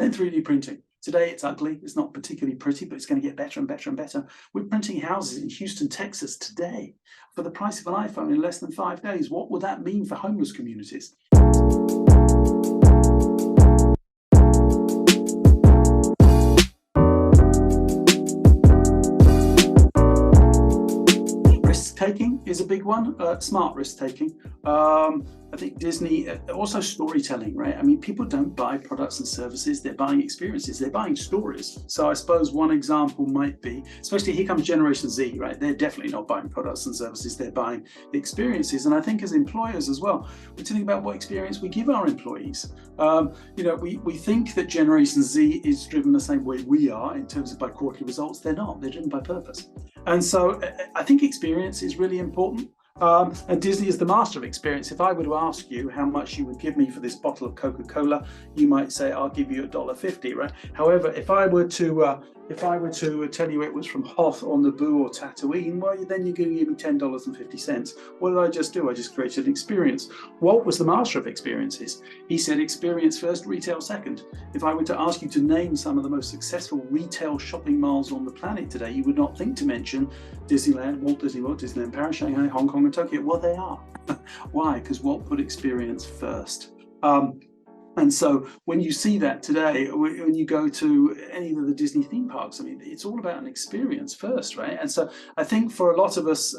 then 3D printing. Today it's ugly, it's not particularly pretty, but it's going to get better and better and better. We're printing houses in Houston, Texas today for the price of an iPhone in less than 5 days. What would that mean for homeless communities? Risk-taking is a big one, smart risk-taking. I think Disney, also storytelling, right? I mean, people don't buy products and services, they're buying experiences, they're buying stories. So I suppose one example might be, especially here comes Generation Z, right? They're definitely not buying products and services, they're buying experiences. And I think as employers as well, we think about what experience we give our employees. We think that Generation Z is driven the same way we are in terms of by quarterly results. They're not, they're driven by purpose. And so I think experience is really important. And Disney is the master of experience. If I were to ask you how much you would give me for this bottle of Coca-Cola, you might say, I'll give you $1.50, right? However, if I were to tell you it was from Hoth or Naboo or Tatooine, well, then you're going to give me $10.50. What did I just do? I just created an experience. Walt was the master of experiences. He said experience first, retail second. If I were to ask you to name some of the most successful retail shopping malls on the planet today, you would not think to mention Disneyland, Walt Disney World, Disneyland Paris, Shanghai, Hong Kong, and Tokyo. Well, they are. Why? Because Walt put experience first. And so when you see that today, when you go to any of the Disney theme parks, I mean, it's all about an experience first, right? And so I think for a lot of us,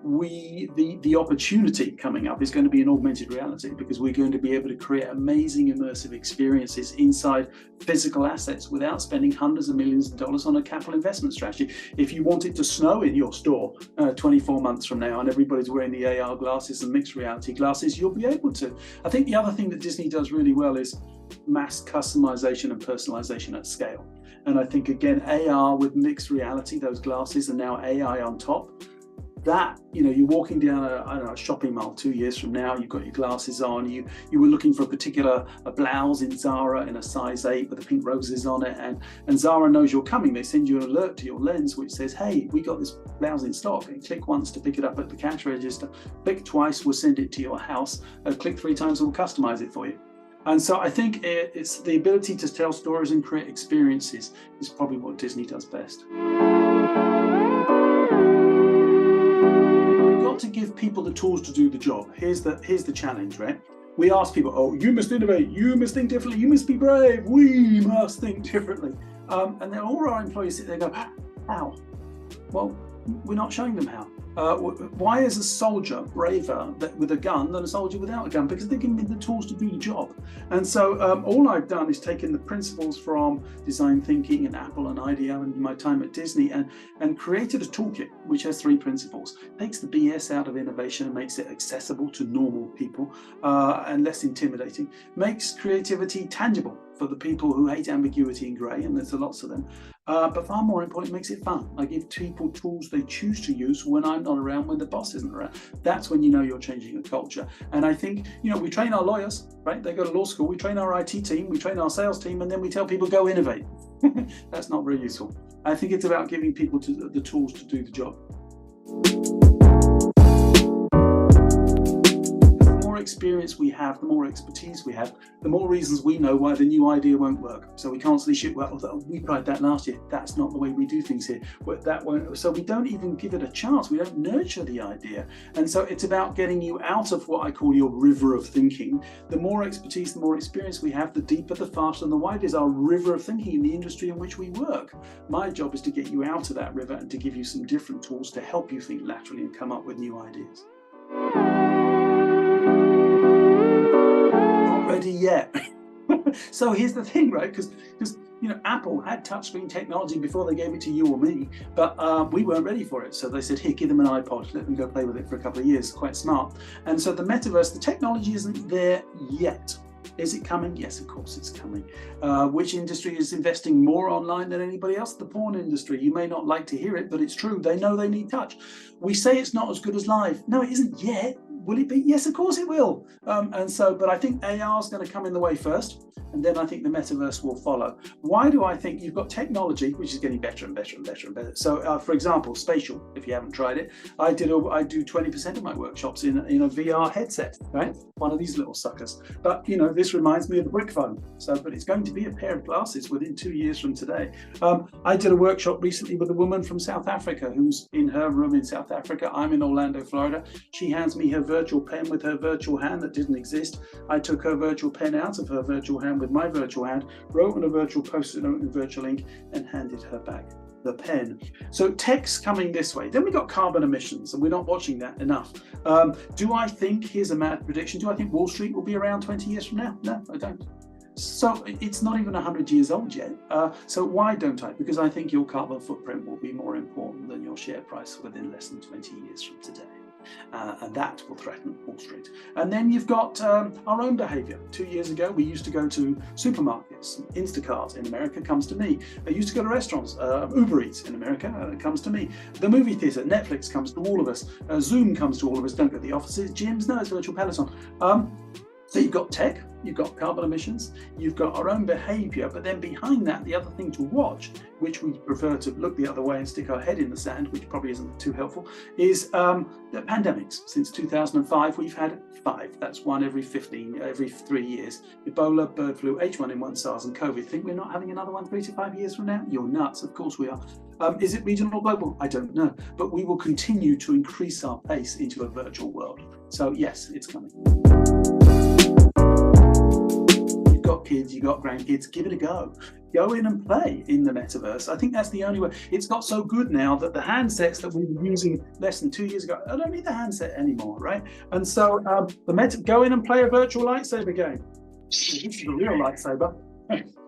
the opportunity coming up is going to be an augmented reality, because we're going to be able to create amazing immersive experiences inside physical assets without spending hundreds of millions of dollars on a capital investment strategy. If you want it to snow in your store 24 months from now and everybody's wearing the AR glasses and mixed reality glasses, you'll be able to. I think the other thing that Disney does really well is mass customization and personalization at scale. And I think, again, AR with mixed reality, those glasses, and now AI on top, that, you're walking down a shopping mall 2 years from now, you've got your glasses on, you were looking for a blouse in Zara in a size 8 with the pink roses on it, and Zara knows you're coming. They send you an alert to your lens which says, hey, we got this blouse in stock, and click once to pick it up at the cash register, click twice, we'll send it to your house, click 3 times, we'll customize it for you. And so I think it's the ability to tell stories and create experiences is probably what Disney does best. To give people the tools to do the job. Here's the challenge, right? We ask people, oh, you must innovate, you must think differently, you must be brave, we must think differently. And then all our employees sit there and go, how? Well, we're not showing them how. Why is a soldier braver with a gun than a soldier without a gun? Because they're giving me the tools to do the job. And so all I've done is taken the principles from design thinking and Apple and IDEO and my time at Disney and created a toolkit which has 3 principles. Takes the BS out of innovation and makes it accessible to normal people and less intimidating. Makes creativity tangible for the people who hate ambiguity and grey, and there's lots of them. But far more important, it makes it fun. I give people tools they choose to use when I'm not around, when the boss isn't around. That's when you know you're changing a culture. And I think, we train our lawyers, right? They go to law school, we train our IT team, we train our sales team, and then we tell people go innovate. That's not very useful. I think it's about giving people the tools to do the job. Experience we have, the more expertise we have, the more reasons we know why the new idea won't work. So we constantly shoot, well, we tried that last year. That's not the way we do things here. That won't. So we don't even give it a chance. We don't nurture the idea. And so it's about getting you out of what I call your river of thinking. The more expertise, the more experience we have, the deeper, the faster, and the wider is our river of thinking in the industry in which we work. My job is to get you out of that river and to give you some different tools to help you think laterally and come up with new ideas. Ready yet. So here's the thing, right? Because Apple had touchscreen technology before they gave it to you or me, but we weren't ready for it. So they said, here, give them an iPod, let them go play with it for a couple of years. Quite smart. And so the metaverse, the technology isn't there yet. Is it coming? Yes, of course it's coming. Which industry is investing more online than anybody else? The porn industry. You may not like to hear it, but it's true. They know they need touch. We say it's not as good as live. No, it isn't yet. will it be? Yes, of course it will. But I think AR is going to come in the way first, and then I think the metaverse will follow. Why do I think? You've got technology, which is getting better and better and better and better. So, for example, spatial, if you haven't tried it, I do 20% of my workshops in a VR headset, right? One of these little suckers. But, this reminds me of the brick phone. But it's going to be a pair of glasses within 2 years from today. I did a workshop recently with a woman from South Africa who's in her room in South Africa. I'm in Orlando, Florida. She hands me her virtual pen with her virtual hand that didn't exist. I took her virtual pen out of her virtual hand with my virtual hand, wrote on a virtual post-it note in virtual ink, and handed her back the pen. So tech's coming this way. Then we got carbon emissions, and we're not watching that enough. Do I think, here's a mad prediction, do I think Wall Street will be around 20 years from now? No, I don't. So it's not even 100 years old yet. So why don't I? Because I think your carbon footprint will be more important than your share price within less than 20 years from today. And that will threaten Wall Street. And then you've got our own behavior. 2 years ago, we used to go to supermarkets. Instacart in America comes to me. I used to go to restaurants. Uber Eats in America comes to me. The movie theatre, Netflix comes to all of us. Zoom comes to all of us. Don't go to the offices. Gyms, no, it's virtual Peloton. So you've got tech, you've got carbon emissions, you've got our own behavior, but then behind that, the other thing to watch, which we prefer to look the other way and stick our head in the sand, which probably isn't too helpful, is the pandemics. Since 2005, we've had 5. That's one every 3 years. Ebola, bird flu, H1N1, SARS, and COVID. Think we're not having another one 3 to 5 years from now? You're nuts. Of course we are. Is it regional or global? I don't know. But we will continue to increase our pace into a virtual world. So yes, it's coming. Got kids, you got grandkids, give it a go. Go in and play in the metaverse. I think that's the only way. It's got so good now that the handsets that we were using less than 2 years ago, I don't need the handset anymore, right? And so go in and play a virtual lightsaber game. This is a real lightsaber.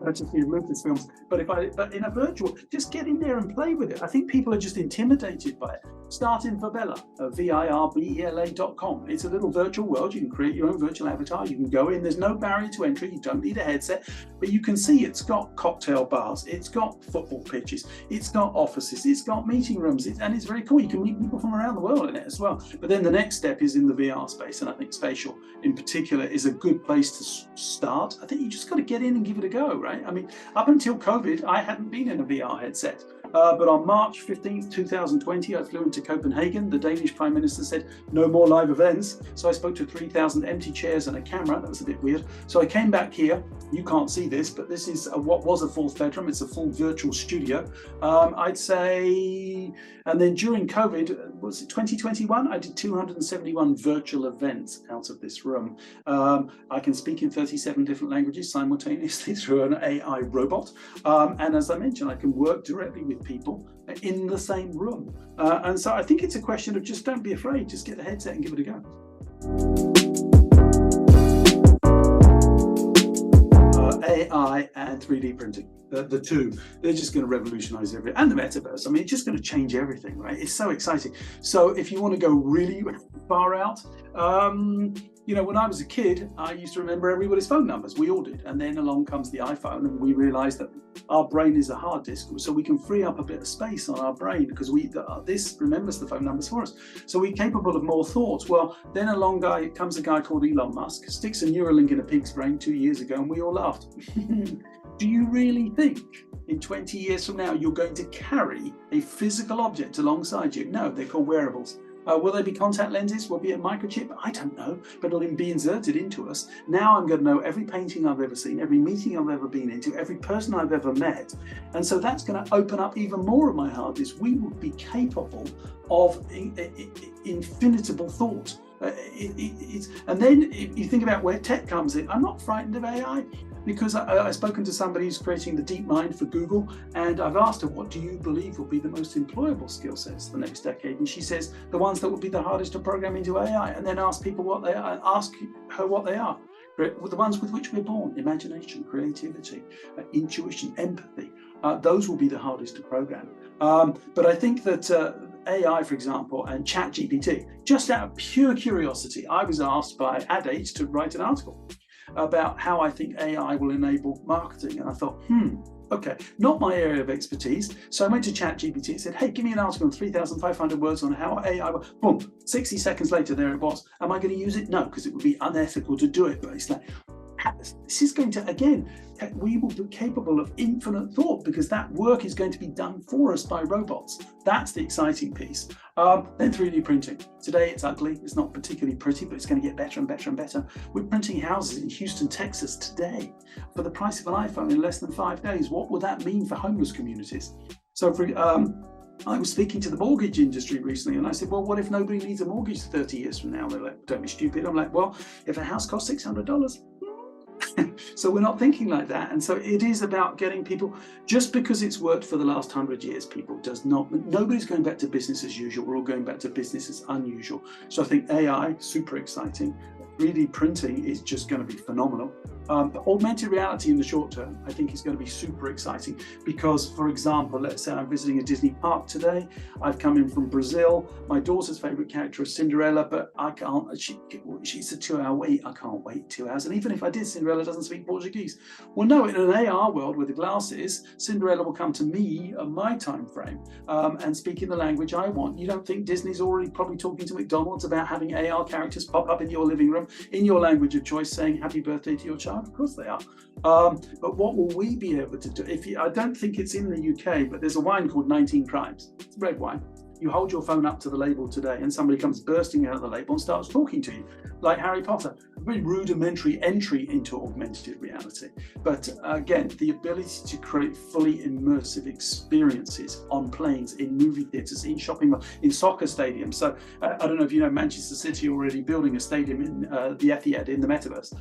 That's just the Lucasfilms. But in a virtual, just get in there and play with it. I think people are just intimidated by it. Start in Virbela, virbela.com. It's a little virtual world. You can create your own virtual avatar. You can go in. There's no barrier to entry. You don't need a headset. But you can see it's got cocktail bars. It's got football pitches. It's got offices. It's got meeting rooms. And it's very cool. You can meet people from around the world in it as well. But then the next step is in the VR space. And I think spatial in particular is a good place to start. I think you just got to get in and give it a go, right? I mean, up until COVID, I hadn't been in a VR headset. But on March 15th, 2020, I flew into Copenhagen. The Danish Prime Minister said, no more live events. So I spoke to 3,000 empty chairs and a camera. That was a bit weird. So I came back here. You can't see this, but this is what was a 4th bedroom. It's a full virtual studio. I'd say, and then during COVID, was it 2021? I did 271 virtual events out of this room. I can speak in 37 different languages simultaneously through an AI robot. And as I mentioned, I can work directly with people in the same room. And so I think it's a question of just don't be afraid, just get the headset and give it a go. AI and 3D printing, the two, they're just going to revolutionize everything. And the metaverse, I mean, it's just going to change everything, right? It's so exciting. So if you want to go really far out, when I was a kid, I used to remember everybody's phone numbers. We all did. And then along comes the iPhone, and we realized that our brain is a hard disk. So we can free up a bit of space on our brain because this remembers the phone numbers for us. So we're capable of more thoughts. Well, then along comes a guy called Elon Musk, sticks a Neuralink in a pig's brain 2 years ago, and we all laughed. Do you really think in 20 years from now, you're going to carry a physical object alongside you? No, they're called wearables. Will they be contact lenses? Will it be a microchip? I don't know, but it'll be inserted into us. Now I'm going to know every painting I've ever seen, every meeting I've ever been into, every person I've ever met. And so that's going to open up even more of my hard disk. We will be capable of infinitable thought. And then if you think about where tech comes in, I'm not frightened of AI. Because I've spoken to somebody who's creating the DeepMind for Google, and I've asked her, what do you believe will be the most employable skill sets the next decade? And she says, the ones that will be the hardest to program into AI, and then ask people what they are, ask her what they are. The ones with which we're born: imagination, creativity, intuition, empathy. Those will be the hardest to program. But I think that AI, for example, and ChatGPT, just out of pure curiosity, I was asked by Ad Age to write an article about how I think AI will enable marketing. And I thought, Okay, not my area of expertise. So I went to ChatGPT and said, hey, give me an article on 3,500 words on how AI, boom, 60 seconds later, there it was. Am I going to use it? No, because it would be unethical to do it. But it's like, this is going to, again, we will be capable of infinite thought because that work is going to be done for us by robots. That's the exciting piece. Then 3D printing. Today it's ugly, it's not particularly pretty, but it's going to get better and better and better. We're printing houses in Houston, Texas today for the price of an iPhone in less than 5 days. What would that mean for homeless communities? So I was speaking to the mortgage industry recently and I said, well, what if nobody needs a mortgage 30 years from now? They're like, don't be stupid. I'm like, well, if a house costs $600, so we're not thinking like that. And so it is about getting people, just because it's worked for the last 100 years, people does not, nobody's going back to business as usual. We're all going back to business as unusual. So I think AI, super exciting. 3D printing is just going to be phenomenal. Augmented reality in the short term, I think is going to be super exciting because, for example, let's say I'm visiting a Disney park today. I've come in from Brazil. My daughter's favorite character is Cinderella, but I can't, she's a 2-hour wait. I can't wait 2 hours. And even if I did, Cinderella doesn't speak Portuguese. Well, no, in an AR world with the glasses, Cinderella will come to me on my time frame and speak in the language I want. You don't think Disney's already probably talking to McDonald's about having AR characters pop up in your living room in your language of choice saying happy birthday to your child? Of course they are. But what will we be able to do? I don't think it's in the UK, but there's a wine called 19 Crimes. It's red wine. You hold your phone up to the label today and somebody comes bursting out of the label and starts talking to you, like Harry Potter. A very rudimentary entry into augmented reality. But again, the ability to create fully immersive experiences on planes, in movie theatres, in shopping malls, in soccer stadiums. So I don't know if you know, Manchester City already building a stadium in the Etihad in the Metaverse.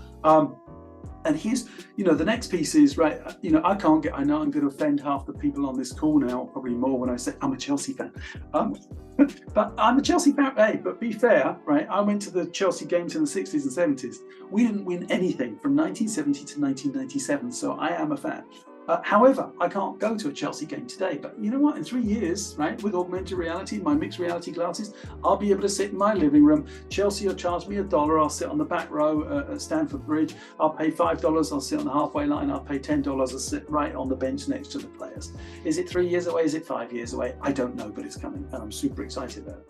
And here's, the next piece is, right, I know I'm going to offend half the people on this call now, probably more when I say I'm a Chelsea fan. But I'm a Chelsea fan, hey, but be fair, right, I went to the Chelsea games in the 60s and 70s. We didn't win anything from 1970 to 1997, so I am a fan. However, I can't go to a Chelsea game today, but you know what? In 3 years, right, with augmented reality, my mixed reality glasses, I'll be able to sit in my living room. Chelsea will charge me $1. I'll sit on the back row at Stamford Bridge. I'll pay $5. I'll sit on the halfway line. I'll pay $10. I'll sit right on the bench next to the players. Is it 3 years away? Is it 5 years away? I don't know, but it's coming, and I'm super excited about it.